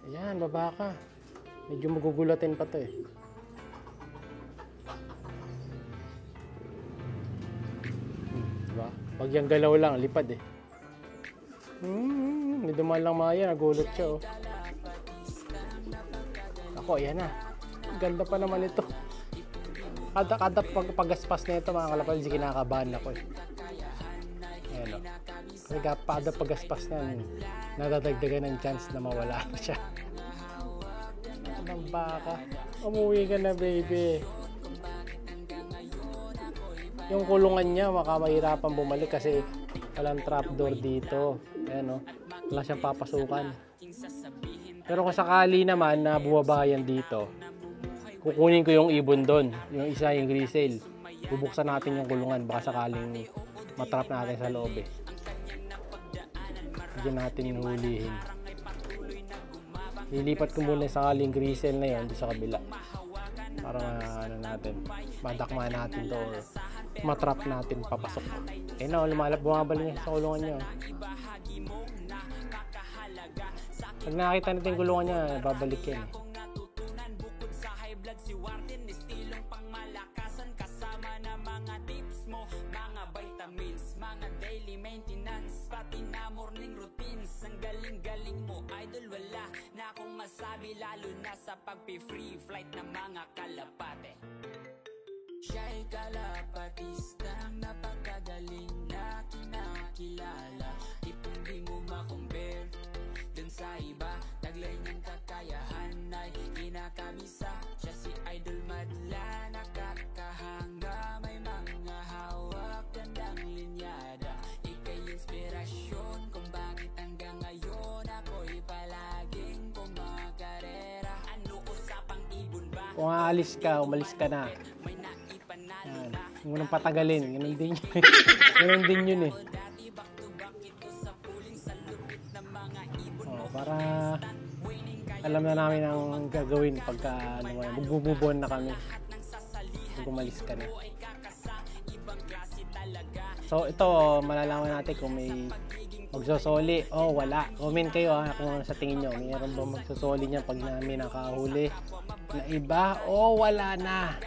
Ayan, baba ka. Medyo magugulatin pa to eh. Diba? Pag yung galaw lang, lipad eh. May dumaan lang Maya, nagulot siya oh. Ako, ayan na. Ganda pa naman ito. Kada paggaspas na ito mga kalapal, kinakabahan ako eh. Ayan o. Kasi kada paggaspas na yan, nadadagdagan ng chance na mawala siya. Anong baka? Umuwi ka na baby. Yung kulungan niya, makamahirapan bumalik kasi walang trapdoor dito. Ayan o. Wala siyang papasukan. Pero kung sakali naman na buwabayan dito, kukunin ko yung ibon doon. Yung isa yung grisel. Bubuksan natin yung kulungan. Baka sakaling matrap natin sa loob eh. Hindi natin hulihin. Lilipat ko muna sakaling grisel na yun sa kabila. Para madakma natin to or matrap natin papasok. Eh no, bumabalik niya sa kulungan niya. Pag nakita natin yung kulungan niya, babalik yan eh. Lalo na sa pagpi-free flight ng mga kalapate. Siya'y kalapatistang napakagaling na kinakilala. Hindi mo makumpare dun sa iba. Taglay niyang kakayahan ay kinakamisa. Siya si Idol Madla, nakakahanga. May mga hawak, gandang linyada. Ika'y inspirasyon kung bakit hanggang ngayon ako'y palaging kumakarera. Ano usapang ibon ba? Kung aalis ka, umalis ka na. Yan. Huwag mo nang patagalin. Ganun din yun. Ganun din yun eh. Oh, para alam na namin ang gagawin pagka magbububon na kami. Kung umalis ka na. So ito, malalaman natin kung may magsosoli o wala. Comment kayo ha kung sa tingin nyo. Mayroon ba magsosoli niya pag namin nakahuli na iba o wala na.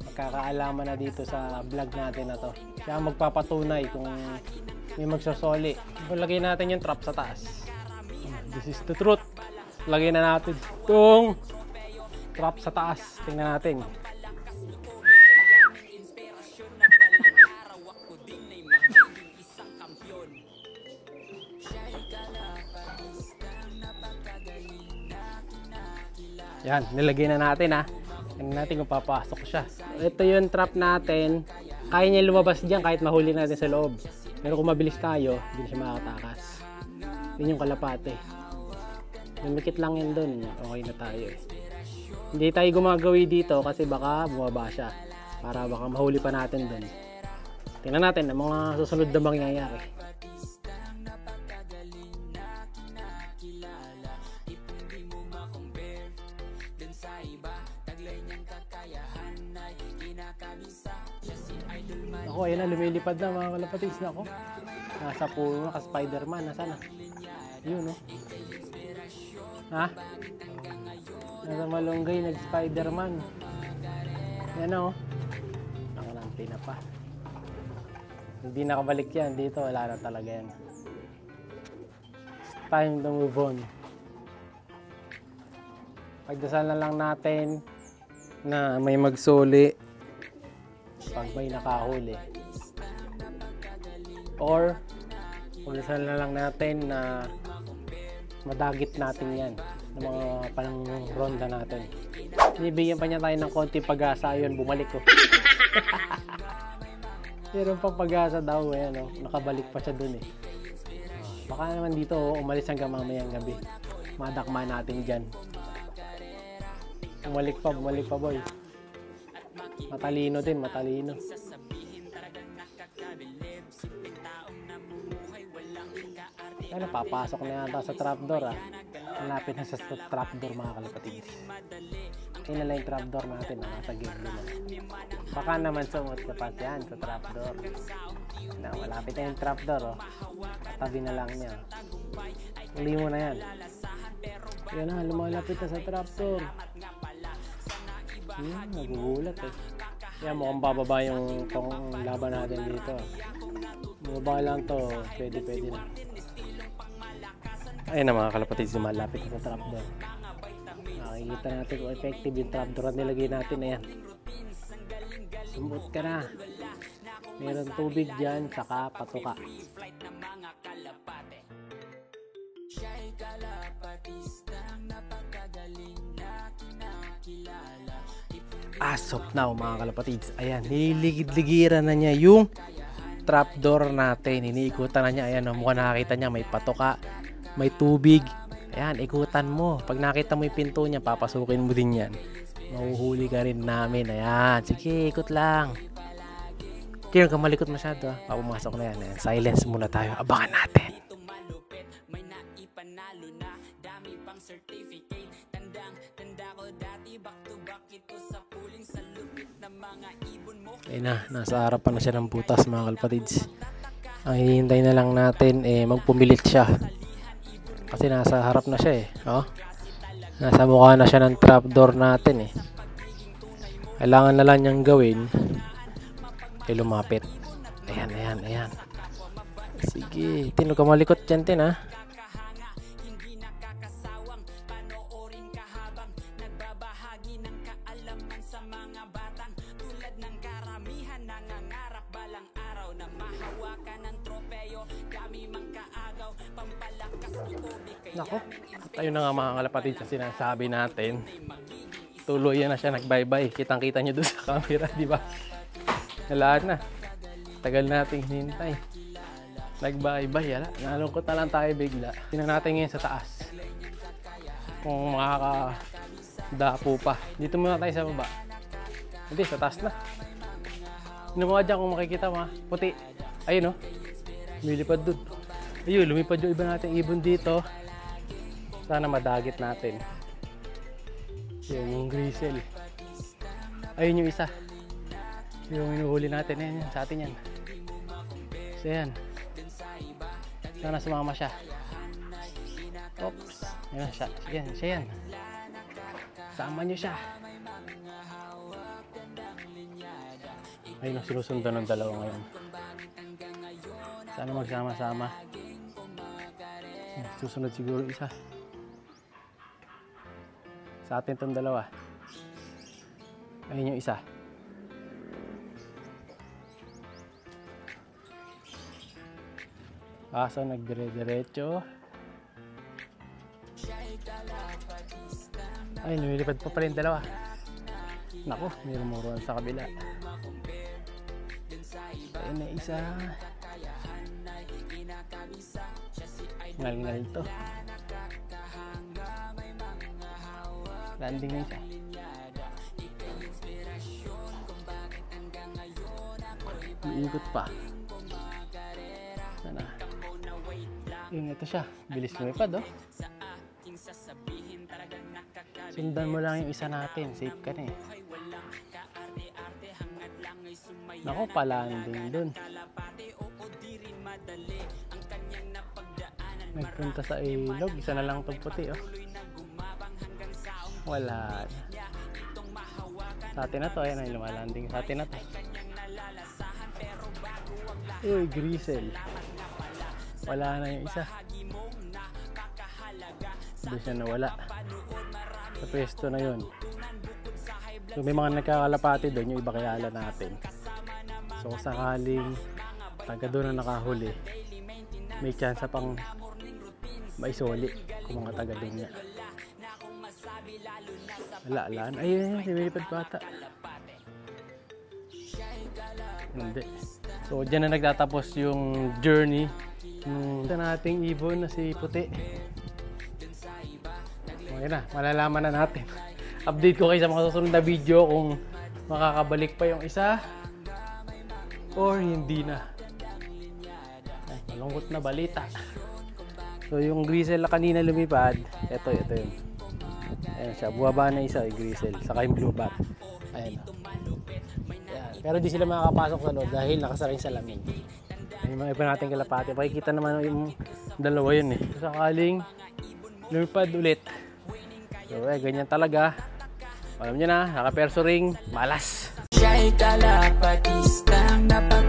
Magkakaalaman na dito sa vlog natin na to. Kaya magpapatunay kung may magsosoli. Lagay natin yung trap sa taas. This is the truth. Lagay na natin itong trap sa taas. Tingnan natin. Yan, nilagay na natin ha. Tingnan natin kung papasok siya. Ito yung trap natin. Kaya niya lumabas dyan kahit mahuli natin sa loob. Pero kung mabilis tayo, hindi siya makakatakas. Yun yung kalapate. Lumikit lang yun dun. Okay na tayo. Hindi tayo gumagawi dito kasi baka bumaba siya. Para baka mahuli pa natin dun. Tingnan natin ang mga susunod na mangyayari. Ako, ayun na, lumilipad na mga kalapatis na ako. Nasa puno na ka Spider-Man. Nasaan na? Yun, no? Ha? Nasa malunggay, nag-Spider-Man. Yan, no? Nakalante na pa. Hindi nakabalik yan. Dito, wala na talaga yan. It's time to move on. Pagdasal na lang natin na may magsuli pag may nakahuli. Or pagdasal na lang natin na madagit natin yan ng mga panang ronda natin. Binibigyan pa niya tayo ng konti pag-asa. Yun, bumalik ko. Meron pang pag-asa daw. Ayan, oh. Nakabalik pa siya dun eh. Baka naman dito umalis hanggang mamayang gabi. Madakma natin dyan. Bumalik pa boy. Matalino din, matalino. Ay, napapasok na yata sa trapdoor ah. Malapit na sa trapdoor mga kalapatid. Kaya na lang yung trapdoor natin ah, nasa gate na. Baka naman sumot ka pa yan sa trapdoor. Na, malapit na yung trapdoor oh. Tabi na lang niya. Uli mo na yan. Yan na, lumalapit na sa trapdoor. Nagugulat eh. Yan, mukhang bababa yung laban natin dito. Bumaba lang to, pwede na. Ayun na mga kalapatids, lumalapit na sa trapdoor. Nakikita natin kung effective yung trapdoor na nilagay natin. Ayan. Sumot ka na. Meron tubig dyan, saka patuka. As of now mga kalapatids, ayan, nililigid-ligiran na niya yung trapdoor natin. Iniikutan na niya. Ayan, mukhang nakakita niya may patuka, may tubig. Ayan, ikutan mo. Pag nakita mo yung pinto niya, papasukin mo din yan. Mahuhuli ka rin namin. Ayan, sige, ikot lang. Kaya kung malikot masyado, papumasok na yan. Ayan, silence muna tayo. Abangan natin. Ayun na, nasa harapan na siya ng butas mga kalapatids. Ang hinihintay na lang natin magpumilit siya. Kasi nasa harap na siya eh. Oh. Nasa mukha na siya ng trapdoor natin eh. Kailangan na lang niyang gawin lumapit. Ayan. Sige, Tin, huwag ka malikot dyan, Tin, ha. Nako, tayo na nga mga kalapatid sa sinasabi natin. Tuloy na siya nag-bye-bye. Kitang-kita nyo doon sa camera, di ba? Lahat na. Tagal nating hinintay. Nag-bye-bye. Nalungkot na lang tayo bigla. Tingnan natin ngayon sa taas. Kung makakadapo pa. Dito muna tayo sa baba. Hindi, sa taas na. Tingnan mo nga dyan kung makikita mo. Puti. Ayun o. Lumilipad dun. Ayun, lumipad yung iba natin ibon dito. Sana madagit natin. Yan yung grisel. Ayun yung isa. Yung inuhuli natin. Yan, sa atin yan. So yan. Sana sumama siya. Oops. Yan siya. Yan, siya yan. Sama nyo siya. Ayun ang sinusundan ng dalawa ngayon. Sana magsama-sama. Susunod siguro isa. Sa atin itong dalawa. Ayun yung isa. Kaso nagdire-diretso. Ay, lumilipad pa pala yung dalawa. Naku, may rumuruan sa kabila. Ayun na isa. Ngal-ngal to. Landing na isa. Iikot pa. Sana. Yun, ito siya. Bilis lumipad, oh. Sundan mo lang yung isa natin. Safe ka na eh. Naku, palanding dun. Nagpunta sa ilog. Isa na lang itong puti, oh. Wala. Sa atin na to. Ayan ay lumalanding. Sa atin na to. Uy, grisel. Wala na yung isa. Hindi siya nawala. Sa pwesto na yun. So may mga nagkakalapati doon. Yung iba kilala natin. So sakaling taga doon na nakahuli, may chance pang maisoli kung mga taga doon niya. Wala. Ayun, lumilipad bata. Hindi. So dyan na nagtatapos yung journey ng nating ibon na si Puti. Okay na, malalaman na natin. Update ko kayo sa mga susunod na video kung makakabalik pa yung isa or hindi na. Ay, malungkot na balita. So yung grisel na kanina lumipad, ito yun. Ayan siya, buwaba na isa yung grisel, saka yung blue bat. Ayan. Ayan. Pero di sila makakapasok sa loob dahil nakasara yung salamin. Yung mga iba natin kalapati, makikita naman yung dalawa yun eh. So, sakaling lumipad ulit, So ganyan talaga. Alam nyo na, naka-perso ring, malas. Siya'y kalapatistang napag